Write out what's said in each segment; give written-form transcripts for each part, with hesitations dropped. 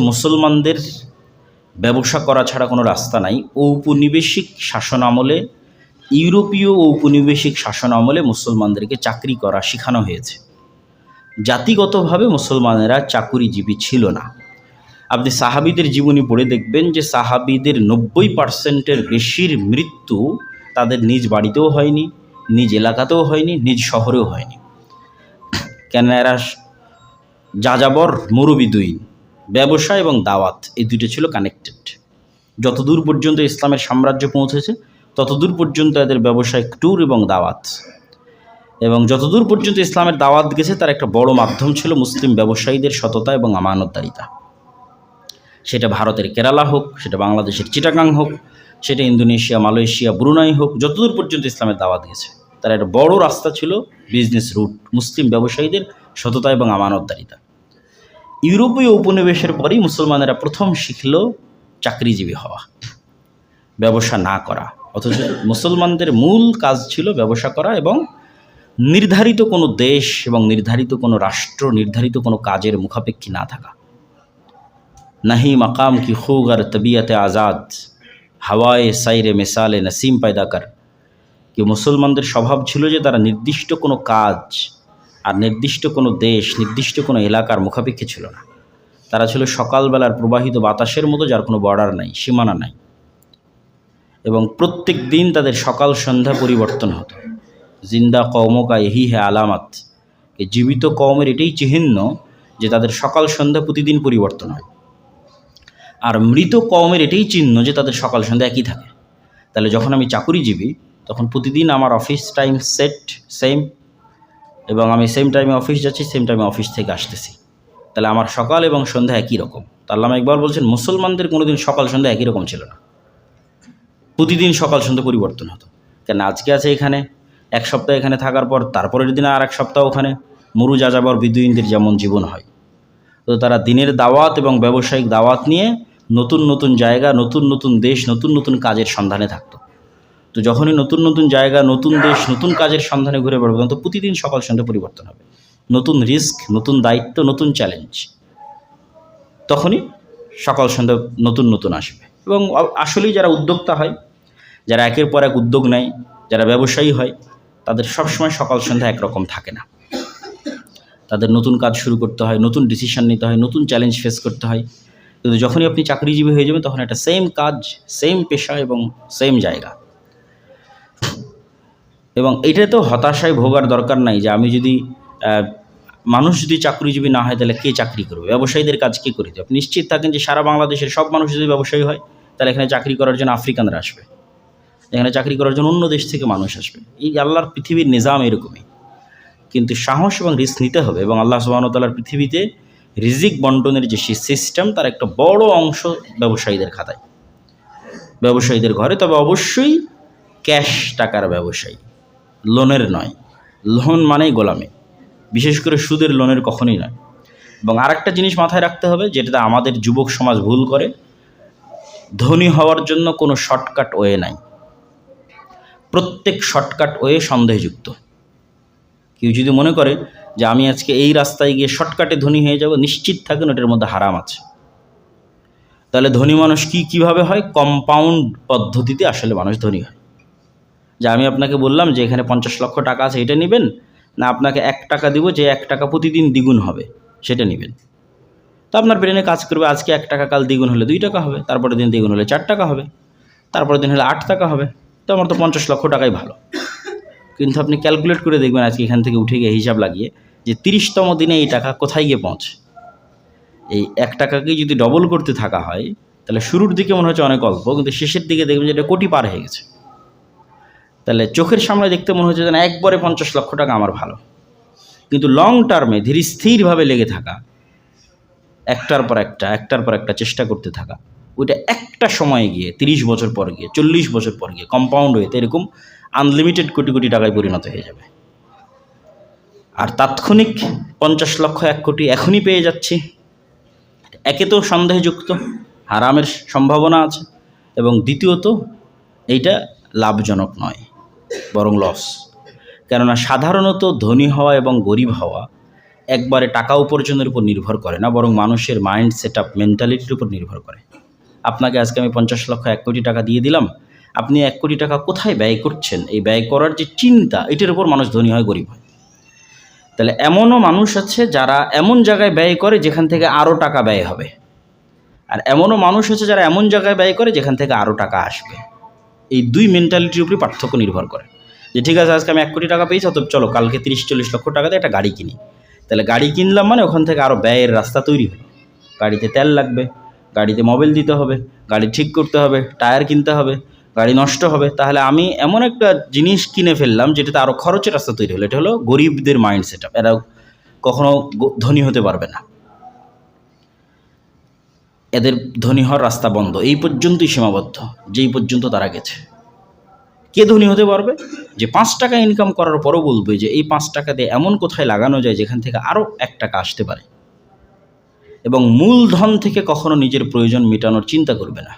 মুসলমানদের ব্যবসা করা ছাড়া কোনো রাস্তা নাই। ঔপনিবেশিক শাসন আমলে, ইউরোপীয় ঔপনিবেশিক শাসন আমলে মুসলমানদেরকে চাকরি করা শেখানো হয়েছে। জাতিগতভাবে মুসলমানেরা চাকুরিজীবী ছিল না। আপনি সাহাবীদের জীবনী পড়ে দেখবেন যে সাহাবীদের 90% বেশির মৃত্যু তাদের নিজ বাড়িতেও হয়নি, নিজ এলাকাতেও হয়নি, নিজ শহরেও হয়নি। কেন? এরা যাযাবর মরুবিদুইন, ব্যবসা এবং দাওয়াত এই দুটো ছিল কানেক্টেড। যতদূর পর্যন্ত ইসলামের সাম্রাজ্য পৌঁছেছে ততদূর পর্যন্ত এদের ব্যবসায়িক ট্যুর এবং দাওয়াত, এবং যতদূর পর্যন্ত ইসলামের দাওয়াত গেছে তার একটা বড় মাধ্যম ছিল মুসলিম ব্যবসায়ীদের সততা এবং আমানতদারিতা। সেটা ভারতের কেরালা হোক, সেটা বাংলাদেশের চিটাগাং হোক, সেটা ইন্দোনেশিয়া, মালয়েশিয়া, ব্রুনাই হোক, যতদূর পর্যন্ত ইসলামের দাওয়াত গেছে তার একটা বড় রাস্তা ছিল বিজনেস রুট, মুসলিম ব্যবসায়ীদের সততা এবং আমানতদারিতা। ইউরোপীয় উপনিবেশের পরেই মুসলমানেরা প্রথম শিখল চাকরিজীবী হওয়া, ব্যবসা না করা। অথচ মুসলমানদের মূল কাজ ছিল ব্যবসা করা এবং নির্ধারিত কোনো দেশ এবং নির্ধারিত কোনো রাষ্ট্র, নির্ধারিত কোনো কাজের মুখাপেক্ষী না থাকা। নাহি মাকাম কি খুগার তবিয়তে আজাদ, হাওয়ায়ে সাইরে মেসালে নসিম পায়দা কর। কি মুসলমানদের স্বভাব ছিল যে তারা নির্দিষ্ট কোনো কাজ আর নির্দিষ্ট কোনো দেশ, নির্দিষ্ট কোনো এলাকার মুখাপেক্ষী ছিল না। তারা ছিল সকালবেলার প্রবাহিত বাতাসের মতো, যার কোনো বর্ডার নাই, সীমানা নাই, এবং প্রত্যেক দিন তাদের সকাল সন্ধ্যা পরিবর্তন হতো। জিন্দা কওমকা এহি হে আলামাত, এই জীবিত কওমের এটাই চিহ্ন যে তাদের সকাল সন্ধ্যা প্রতিদিন পরিবর্তন হয়। আর মৃত কওমের এটাই চিহ্ন যে তাদের সকাল সন্ধ্যা একই থাকে। তাহলে যখন আমি চাকুরিজীবী তখন প্রতিদিন আমার অফিস টাইম সেট সেম, এবং আমি সেম টাইমে অফিস যাচ্ছি, সেম টাইমে অফিস থেকে আসতেছি। তাহলে আমার সকাল এবং সন্ধ্যা একই রকম। তো আল্লামা ইকবাল বলছেন মুসলমানদের কোনোদিন সকাল সন্ধ্যা একই রকম ছিল না, প্রতিদিন সকাল সন্ধ্যা পরিবর্তন হতো। কেন? আজকে আছে এখানে, এক সপ্তাহ এখানে থাকার পর তারপরের দিনে আর এক সপ্তাহ ওখানে। মরু যাযাবর বিদুইনদের যেমন জীবন হয়, তো তারা দিনের দাওয়াত এবং ব্যবসায়িক দাওয়াত নিয়ে নতুন নতুন জায়গা, নতুন নতুন দেশ, নতুন নতুন কাজের সন্ধানে থাকতো। তো যখনই নতুন নতুন জায়গা, নতুন দেশ, নতুন কাজের সন্ধানে ঘুরে বেড়াবে, তো প্রতিদিন সকাল সন্ধ্যা পরিবর্তন হবে। নতুন রিস্ক, নতুন দায়িত্ব, নতুন চ্যালেঞ্জ, তখনই সকাল সন্ধ্যা নতুন নতুন আসবে। এবং আসলেই যারা উদ্যোক্তা হয়, যারা একের পর এক উদ্যোগ নেয়, যারা ব্যবসায়ী হয়, তাদের সবসময় সকাল সন্ধ্যা একরকম থাকে না। তাদের নতুন কাজ শুরু করতে হয়, নতুন ডিসিশন নিতে হয়, নতুন চ্যালেঞ্জ ফেস করতে হয়। কিন্তু যখনই আপনি চাকরিজীবী হয়ে যাবেন তখন একটা সেম কাজ, সেম পেশা এবং সেম জায়গা। এবং এটাতেও হতাশায় ভোগার দরকার নাই যে আমি যদি মানুষ যদি চাকরিজীবী না হয় তাহলে কে চাকরি করবে, ব্যবসায়ীদের কাজ কে করে দেবে? আপনি নিশ্চিত থাকেন যে সারা বাংলাদেশের সব মানুষ যদি ব্যবসায়ী হয় তাহলে এখানে চাকরি করার জন্য আফ্রিকানরা আসবে, এখানে চাকরি করার জন্য অন্য দেশ থেকে মানুষ আসবে। এই আল্লাহর পৃথিবীর নিজাম এরকমই। কিন্তু সাহস এবং রিস্ক নিতে হবে, এবং আল্লাহ সুবহানাহু ওয়া তাআলার পৃথিবীতে রিজিক বন্টনের যে সিস্টেম, তার একটা বড় অংশ ব্যবসায়ীদের খাতায়, ব্যবসায়ীদের ঘরে। তবে অবশ্যই ক্যাশ টাকার ব্যবসায়ী, লোনের নয়। লোন মানেই গোলামি, বিশেষ করে সুদের লোনের কখনোই নয়। এবং আরেকটা জিনিস মাথায় রাখতে হবে, যেটা আমাদের যুবক সমাজ ভুল করে, ধনী হওয়ার জন্য কোনো শর্টকাট ওয়ে নাই। প্রত্যেক শর্টকাট ওয়ে সন্দেহযুক্ত। কেউ যদি মনে করে যে আমি আজকে এই রাস্তায় গিয়ে শর্টকাটে ধনী হয়ে যাব, নিশ্চিত থাকেন ওটার মধ্যে হারাম আছে। তাহলে ধনী মানুষ কীভাবে হয়? কম্পাউন্ড পদ্ধতিতে আসলে মানুষ ধনী হয়। যে আমি আপনাকে বললাম যে এখানে 50 লক্ষ টাকা আছে, এটা নেবেন, না আপনাকে 1 টাকা দিব, যে 1 টাকা প্রতিদিন দ্বিগুণ হবে সেটা নেবেন। তো আপনার ব্রেনে কাজ করবে, আজকে 1 টাকা, কাল দ্বিগুণ হলে 2 টাকা হবে, তারপরের দিন দ্বিগুণ হলে 4 টাকা হবে, তারপরের দিন হলে 8 টাকা হবে। তো আমার তো 50 লক্ষ টাকাই ভালো। কিন্তু আপনি ক্যালকুলেট করে দেখবেন আজকে এখান থেকে উঠে গিয়ে হিসাব লাগিয়ে যে 30তম দিনে এই টাকা কোথায় গিয়ে পৌঁছে। এই 1 টাকাকেই যদি ডবল করতে থাকা হয় তাহলে শুরুর দিকে মনে হচ্ছে অনেক অল্প, কিন্তু শেষের দিকে দেখবেন যে এটা কোটি পার হয়ে গেছে। তাহলে চোখের সামনে দেখতে মনে হচ্ছে যেন একবারে 50 লক্ষ টাকা আমার ভালো। কিন্তু লং টার্মে ধীর স্থিরভাবে লেগে থাকা, একটার পর একটা চেষ্টা করতে থাকা, ওইটা একটা সময়ে গিয়ে 30 বছর পর গিয়ে, 40 বছর পর গিয়ে কম্পাউন্ড হয়ে এরকম আনলিমিটেড কোটি কোটি টাকায় পরিণত হয়ে যাবে। আর তাৎক্ষণিক 50 লক্ষ, 1 কোটি এখনই পেয়ে যাচ্ছি, একে তো সন্দেহযুক্ত, হারামের সম্ভাবনা আছে, এবং দ্বিতীয়ত এইটা লাভজনক নয়, বরং লস। কেননা সাধারণত ধনী হওয়া এবং গরিব হওয়া একবারে টাকা উপার্জনের উপর নির্ভর করে না, বরং মানুষের মাইন্ড সেট আপ, মেন্টালিটির উপর নির্ভর করে। আপনাকে আজকে আমি 50 লক্ষ 1 কোটি টাকা দিয়ে দিলাম, আপনি 1 কোটি টাকা কোথায় ব্যয় করছেন, এই ব্যয় করার যে চিন্তা, এটার উপর মানুষ ধনী হয়, গরিব হয়। তাহলে এমনও মানুষ আছে যারা এমন জায়গায় ব্যয় করে যেখান থেকে আরও টাকা ব্যয় হবে, আর এমনও মানুষ আছে যারা এমন জায়গায় ব্যয় করে যেখান থেকে আরও টাকা আসবে। এই দুই মেন্টালিটির উপরই পার্থক্য নির্ভর করে। যে ঠিক আছে, আজকে আমি 1 কোটি টাকা পেয়েছি, অত চলো কালকে 30-40 লক্ষ টাকা দিয়ে একটা গাড়ি কিনি। তাহলে গাড়ি কিনলাম মানে ওখান থেকে আরও ব্যয়ের রাস্তা তৈরি হলো। গাড়িতে তেল লাগবে, গাড়িতে মোবিল দিতে হবে, গাড়ি ঠিক করতে হবে, টায়ার কিনতে হবে, গাড়ি নষ্ট হবে। তাহলে আমি এমন একটা জিনিস কিনে ফেললাম যেটাতে আরও খরচের রাস্তা তৈরি হলো। এটা হলো গরিবদের মাইন্ড সেট আপ। এরা কখনো ধনী হতে পারবে না, এদের ধনী হওয়ার রাস্তা বন্ধ, এই পর্যন্তই সীমাবদ্ধ, যেই পর্যন্ত তারা গেছে। কে ধনী হতে পারবে? যে 5 টাকা ইনকাম করার পরও বলবে যে এই 5 টাকা দিয়ে এমন কোথায় লাগানো যায় যেখান থেকে আরও 1 টাকা আসতে পারে, এবং মূলধন থেকে কখনো নিজের প্রয়োজন মেটানোর চিন্তা করবে না,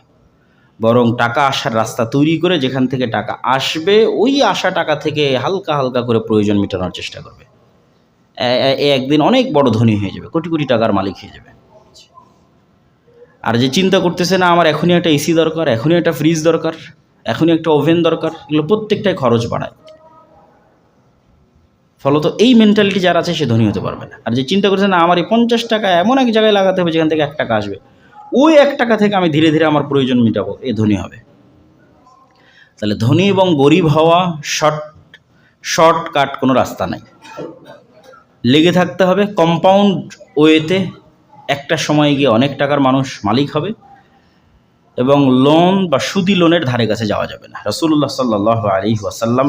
বরং টাকা আসার রাস্তা তৈরি করে যেখান থেকে টাকা আসবে ওই আসা টাকা থেকে হালকা হালকা করে প্রয়োজন মেটানোর চেষ্টা করবে। একদিন অনেক বড় ধনী হয়ে যাবে, কোটি কোটি টাকার মালিক হয়ে যাবে। আর যে চিন্তা করতেছে না আমার এখনই একটা এসি দরকার, এখনই একটা ফ্রিজ দরকার, এখনই একটা ওভেন দরকার, এগুলো প্রত্যেকটাই খরচ বাড়ায়। ফলত এই মেন্টালিটি যার আছে সে ধনী হতে পারবে না। আর যে চিন্তা করছে না আমার এই 50 টাকা এমন এক জায়গায় লাগাতে হবে যেখান থেকে 1 টাকা আসবে, ওই 1 টাকা থেকে আমি ধীরে ধীরে আমার প্রয়োজন মেটাবো, এ ধনী হবে। তাহলে ধনী এবং গরিব হওয়া শর্টকাট কোনো রাস্তা নাই, লেগে থাকতে হবে কম্পাউন্ড ওয়েতে। একটা সময় গিয়ে অনেক টাকার মানুষ মালিক হবে, এবং লোন বা সুদি লোনের ধারে কাছে যাওয়া যাবে না। রাসূলুল্লাহ সাল্লাল্লাহু আলাইহি ওয়াসাল্লাম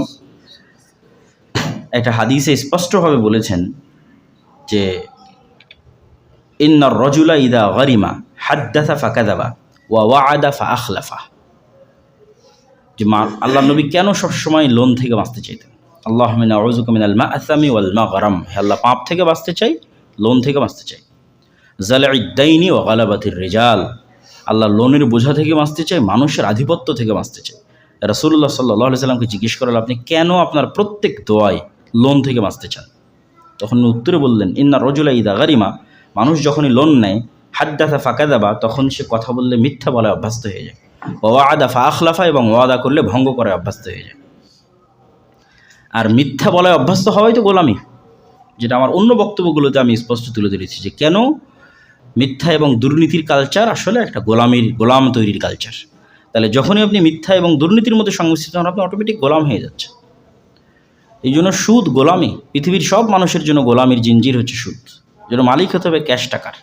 একটা হাদিসে স্পষ্টভাবে বলেছেন যে ইন্নার রাজুলা ইদা গারিমা হাদ্দাসা ফাকাযাবা ওয়া ওয়াআদা ফাআখলাফা। যে আল্লাহ নবী কেন সবসময় লোন থেকে বাঁচতে চাইতেন? আল্লাহুম্মা ইন্নী আউযুকা মিনাল মাআসামি ওয়াল মাগরাম, হে আল্লাহ পাপ থেকে বাঁচতে চাই, লোন থেকে বাঁচতে চাই। জালঈদ দাইনি ওয়া গালাবাতির রিজাল, আল্লাহ লোনের বোঝা থেকে বাঁচতে চাই, মানুষের আধিপত্য থেকে বাঁচতে চাই। রাসূলুল্লাহ সাল্লাল্লাহু আলাইহি সাল্লামকে জিজ্ঞেস করা হলো, আপনি কেন আপনার প্রত্যেক দোয়ায় লোন থেকে বাঁচতে চান? তখন উত্তরে বললেন, ইন্নার রাজুলা ইযা গারিমা, মানুষ যখনই লোন নেয়, হাদ্দাসা ফাকাযাবা, তখন সে কথা বললে মিথ্যা বলে অভ্যস্ত হয়ে যায়, ওয়া ওয়াআদা ফাআখলাফা, এবং ওয়াদা করলে ভঙ্গ করে অভ্যস্ত হয়ে যায়। আর মিথ্যা বলায় অভ্যস্ত হওয়াই তো গোলামি, যেটা আমার অন্য বক্তব্যগুলোতে আমি স্পষ্ট তুলে ধরেছি যে কেন মিথ্যা এবং দুর্নীতির কালচার আসলে একটা গোলাম তৈরির কালচার। তাহলে যখনই আপনি মিথ্যা এবং দুর্নীতির মধ্যে সংমিশ্রিত হন, আপনি অটোমেটিক গোলাম হয়ে যাচ্ছেন। এই জন্য সুদ গোলামি, পৃথিবীর সব মানুষের জন্য গোলামির জিঞ্জির হচ্ছে সুদ, যেন মালিক হতে হবে ক্যাশ টাকার।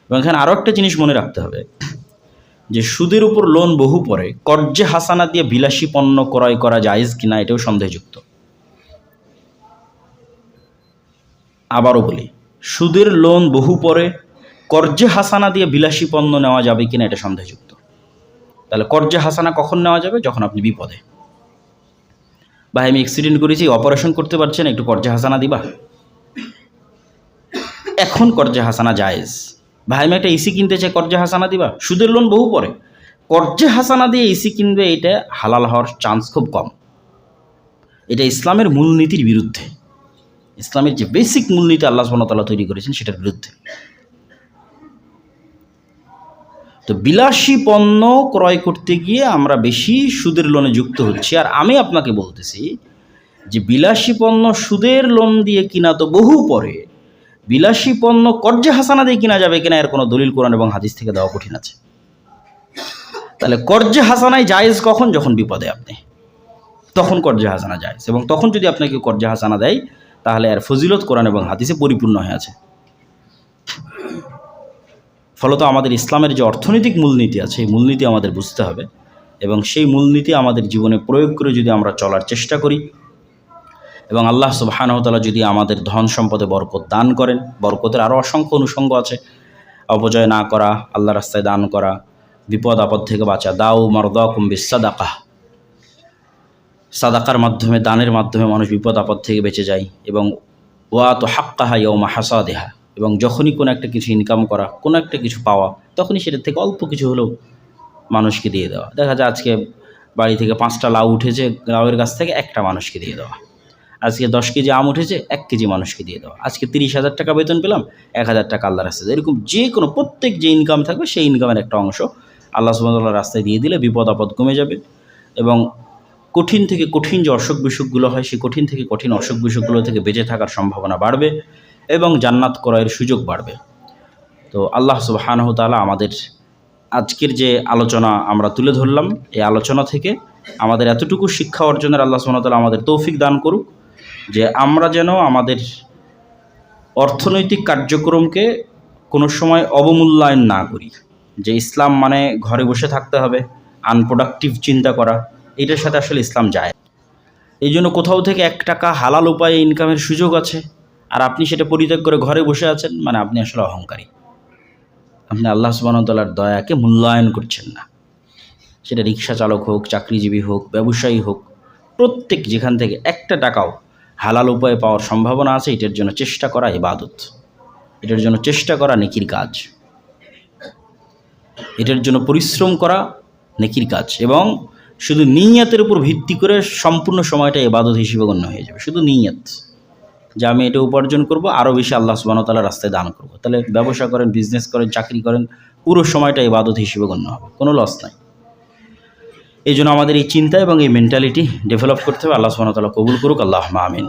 এবং এখানে আরও একটা জিনিস মনে রাখতে হবে যে সুদের উপর লোন বহু পরে কর্জে হাসানা দিয়ে বিলাসী পণ্য ক্রয় করা জায়েজ কিনা, এটাও সন্দেহযুক্ত। আবারও বলি, সুদের লোন বহু পরে কর্জে হাসানা দিয়ে বিলাসী পণ্য নেওয়া যাবে কিনা, এটা সন্দেহযুক্ত। তাহলে কর্জে হাসানা কখন নেওয়া যাবে? যখন আপনি বিপদে, ভাই আমি অ্যাক্সিডেন্ট করেছি, অপারেশন করতে পারছেন, একটু কর্জে হাসানা দিবা, এখন কর্জে হাসানা জায়েজ। ভাই আমি একটা এসি কিনতে চাই, কর্জে হাসানা দিবা, সুদের লোন বহু পরে কর্জে হাসানা দিয়ে এসি কিনবে, এটা হালাল হওয়ার চান্স খুব কম। এটা ইসলামের মূলনীতির বিরুদ্ধে, ইসলামের যে বেসিক মূলনীতি আল্লাহ সুবহানাহু ওয়া তাআলা তৈরি করেছেন সেটার বিরুদ্ধে। তো বিলাসী পণ্য ক্রয় করতে গিয়ে আমরা বেশি সুদের লোনে যুক্ত হচ্ছি। আর আমি আপনাকে বলতেছি যে বিলাসী পণ্য সুদের লোন দিয়ে কিনা তো বহু পরে, বিলাসী পণ্য কর্জে হাসানা দিয়ে কিনা যাবে কিনা এর কোনো দলিল কোরআন এবং হাদিস থেকে দেওয়া কঠিন আছে। তাহলে কর্জে হাসানায় জায়েজ কখন? যখন বিপদে আপনি, তখন কর্জে হাসানা জায়েজ। এবং তখন যদি আপনাকে কর্জে হাসানা দেয় তাহলে এর ফজিলত কোরআন এবং হাদিসে পরিপূর্ণ হয়ে আছে। ফলত আমাদের ইসলামের যে অর্থনৈতিক মূলনীতি আছে, এই মূলনীতি আমাদের বুঝতে হবে, এবং সেই মূলনীতি আমাদের জীবনে প্রয়োগ করে যদি আমরা চলার চেষ্টা করি, এবং আল্লাহ সুবহানাহু ওয়া তাআলা যদি আমাদের ধন সম্পদে বরকত দান করেন, বরকতের আরও অসংখ্য অনুষঙ্গ আছে, অপচয় না করা, আল্লাহ রাস্তায় দান করা, বিপদ আপদ থেকে বাঁচা, দাউ মারদাকুম বিসসাদাকাহ, সাদাকার মাধ্যমে, দানের মাধ্যমে মানুষ বিপদ আপদ থেকে বেঁচে যায়, এবং ওয়া তো হাক্কাহা ইয়াউমা হাসাদিহা, এবং যখনই কোনো একটা কিছু ইনকাম করা, কোনো একটা কিছু পাওয়া, তখনই সেটার থেকে অল্প কিছু হলেও মানুষকে দিয়ে দেওয়া। দেখা যায় আজকে বাড়ি থেকে 5টা লাউ উঠেছে, লাউয়ের গাছ থেকে একটা মানুষকে দিয়ে দেওয়া। আজকে 10 কেজি আম উঠেছে, 1 কেজি মানুষকে দিয়ে দাও। আজকে 30,000 টাকা বেতন পেলাম, 1,000 টাকা আল্লাহর রাস্তায়। এরকম যে কোনো প্রত্যেক যে ইনকাম থাকবে সেই ইনকামের একটা অংশ আল্লাহ সুবহানাহু ওয়া তাআলার রাস্তায় দিয়ে দিলে বিপদ আপদ কমে যাবে এবং কঠিন থেকে কঠিন যে অসুখ বিসুখগুলো হয় সেই কঠিন থেকে কঠিন অসুখ বিসুখগুলো থেকে বেঁচে থাকার সম্ভাবনা বাড়বে এবং জান্নাত ক্রয়ের সুযোগ বাড়বে। তো আল্লাহ সুবহানাহু ওয়া তাআলা আমাদের আজকের যে আলোচনা আমরা তুলে ধরলাম, এই আলোচনা থেকে আমাদের এতটুকু শিক্ষা অর্জনের আল্লাহ সুবহানাহু ওয়া তাআলা আমাদের তৌফিক দান করুক যে আমরা যেন আমাদের অর্থনৈতিক কার্যক্রমকে কোনো সময় অবমূল্যায়ন না করি। যে ইসলাম মানে ঘরে বসে থাকতে হবে, আনপ্রোডাক্টিভ চিন্তা করা, এটার সাথে আসলে ইসলাম যায়। এই জন্য কোথাও থেকে 1 টাকা হালাল উপায়ে ইনকামের সুযোগ আছে আর আপনি সেটা পরিত্যাগ করে ঘরে বসে আছেন, মানে আপনি আসলে অহংকারী। আপনি আল্লাহ সুবহানাহু ওয়া তাআলার দয়াকে মূল্যায়ন করছেন না। সেটা রিক্সা চালক হোক, চাকরিজীবী হোক, ব্যবসায়ী হোক, প্রত্যেক যেখান থেকে 1 টাকাও হালাল উপায়ে পাওয়ার সম্ভাবনা আছে, এটার জন্য চেষ্টা করা ইবাদত, এটার জন্য চেষ্টা করা নেকির কাজ, এটার জন্য পরিশ্রম করা নেকির কাজ। এবং শুধু নিয়তের উপর ভিত্তি করে সম্পূর্ণ সময়টা ইবাদত হিসেবে গণ্য হয়ে যাবে। শুধু নিয়ত যে আমি এটা উপার্জন করব, আরও বেশি আল্লাহ সুবহানাহু ওয়া তাআলার রাস্তায় দান করব, তাহলে ব্যবসা করেন, বিজনেস করেন, চাকরি করেন, পুরো সময়টা ইবাদত হিসেবে গণ্য হবে, কোনো লস নাই। এই জন্য আমাদের এই চিন্তা এবং এই মেন্টালিটি ডেভেলপ করতে হবে। আল্লাহ সুবহানাহু ওয়া তাআলা কবুল করুক, আল্লাহুম্মা আমিন।